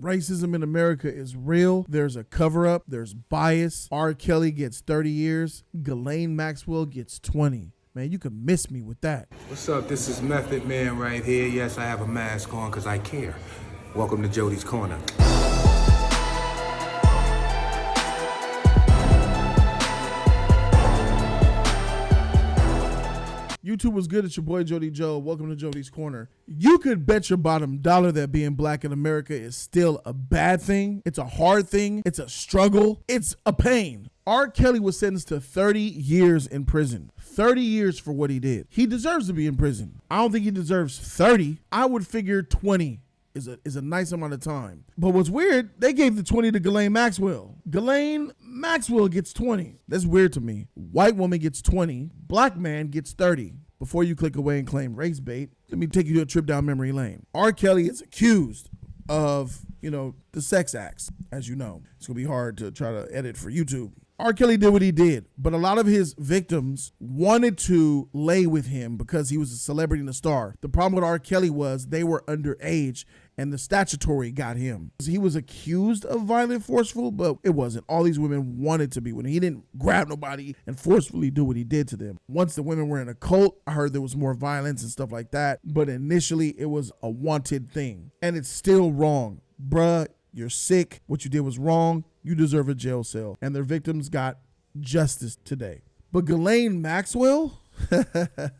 Racism in America is real. There's a cover-up. There's bias. R. Kelly gets 30 years. Ghislaine Maxwell gets 20. Man, you can miss me with that. What's up? This is Method Man right here. Yes, I have a mask on because I care. Welcome to Jody's Corner. YouTube was good. It's your boy Jody Joe. Welcome to Jody's Corner. You could bet your bottom dollar that being black in America is still a bad thing. It's a hard thing. It's a struggle. It's a pain. R. Kelly was sentenced to 30 years in prison. 30 years for what he did. He deserves to be in prison. I don't think he deserves 30. I would figure 20 is a nice amount of time. But what's weird, they gave the 20 to Ghislaine Maxwell. Ghislaine Maxwell gets 20. That's weird to me. White woman gets 20. Black man gets 30. Before you click away and claim race bait, let me take you to a trip down memory lane. R. Kelly is accused of, the sex acts, as you know. It's going to be hard to try to edit for YouTube. R. Kelly did what he did, but a lot of his victims wanted to lay with him because he was a celebrity and a star. The problem with R. Kelly was they were underage and the statutory got him. He was accused of violent, forceful, but it wasn't. All these women wanted to be with him. He didn't grab nobody and forcefully do what he did to them. Once the women were in a cult, I heard there was more violence and stuff like that, but initially it was a wanted thing. And it's still wrong. Bruh, you're sick. What you did was wrong. You deserve a jail cell. And their victims got justice today. But Ghislaine Maxwell,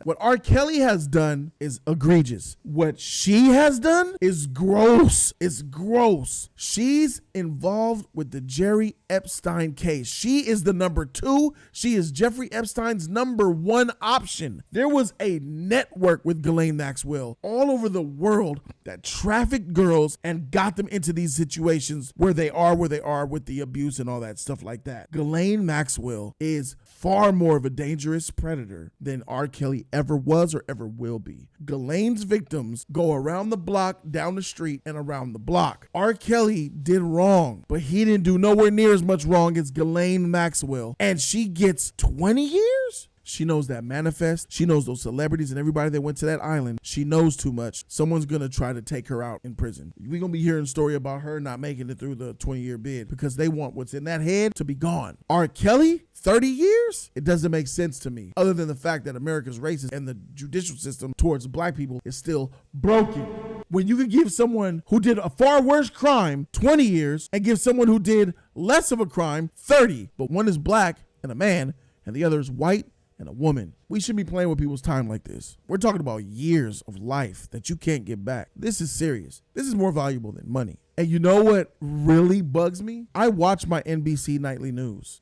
what R. Kelly has done is egregious. What she has done is gross. It's gross. She's involved with the Jerry Epstein case. She is the number 2. She is Jeffrey Epstein's number 1 option. There was a network with Ghislaine Maxwell all over the world that trafficked girls and got them into these situations where they are with the abuse and all that stuff like that. Ghislaine Maxwell is far more of a dangerous predator than R. Kelly ever was or ever will be. Ghislaine's victims go around the block, down the street, and around the block. R. Kelly did wrong, but he didn't do nowhere near as much wrong as Ghislaine Maxwell. And she gets 20 years? She knows that manifest. She knows those celebrities and everybody that went to that island. She knows too much. Someone's going to try to take her out in prison. We're going to be hearing a story about her not making it through the 20-year bid because they want what's in that head to be gone. R. Kelly, 30 years? It doesn't make sense to me, other than the fact that America's racist and the judicial system towards black people is still broken. When you could give someone who did a far worse crime 20 years and give someone who did less of a crime 30, but one is black and a man and the other is white and a woman. We should be playing with people's time like this. We're talking about years of life that you can't get back. This is serious. This is more valuable than money. And you know what really bugs me? I watch my NBC nightly news.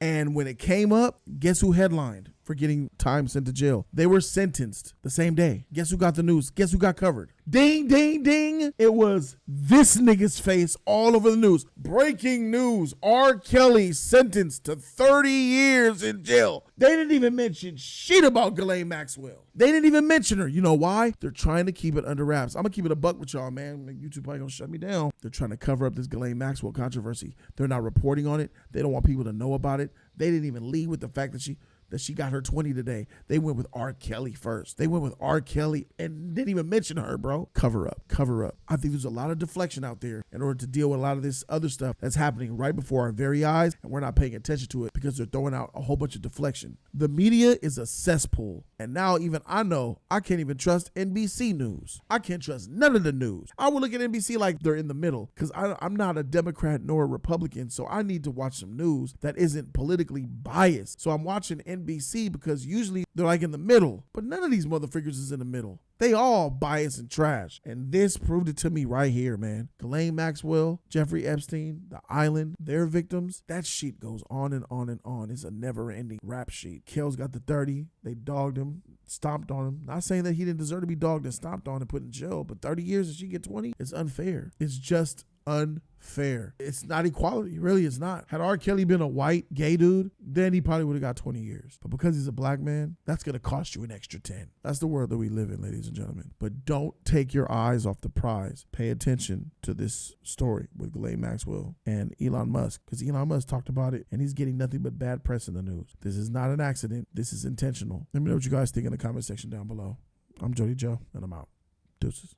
And when it came up, guess who headlined for getting time sent to jail? They were sentenced the same day. Guess who got the news? Guess who got covered? Ding, ding, ding. It was this nigga's face all over the news. Breaking news. R. Kelly sentenced to 30 years in jail. They didn't even mention shit about Ghislaine Maxwell. They didn't even mention her. You know why? They're trying to keep it under wraps. I'm going to keep it a buck with y'all, man. YouTube probably going to shut me down. They're trying to cover up this Ghislaine Maxwell controversy. They're not reporting on it. They don't want people to know about it. They didn't even lead with the fact that she got her 20 today. They went with R. Kelly first. They went with R. Kelly and didn't even mention her, bro. Cover up. I think there's a lot of deflection out there in order to deal with a lot of this other stuff that's happening right before our very eyes, and we're not paying attention to it because they're throwing out a whole bunch of deflection. The media is a cesspool, and now even I know I can't even trust NBC News. I can't trust none of the news. I will look at NBC like they're in the middle because I'm not a Democrat nor a Republican, so I need to watch some news that isn't politically biased. So I'm watching NBC because usually they're like in the middle, but none of these motherfuckers is in the middle. They all biased and trash. And this proved it to me right here, man. Ghislaine Maxwell, Jeffrey Epstein, the island, their victims. That sheet goes on and on and on. It's a never-ending rap sheet. Kel's got the 30. They dogged him, stomped on him. Not saying that he didn't deserve to be dogged and stomped on and put in jail, but 30 years and she get 20? It's unfair. It's just unfair. It's not equality. Really, it's not. Had R. Kelly been a white gay dude, then he probably would have got 20 years. But because he's a black man, that's going to cost you an extra 10. That's the world that we live in, ladies and gentlemen. But don't take your eyes off the prize. Pay attention to this story with Ghislaine Maxwell and Elon Musk, because Elon Musk talked about it and he's getting nothing but bad press in the news. This is not an accident. This is intentional. Let me know what you guys think in the comment section down below. I'm Jody Joe, and I'm out. Deuces.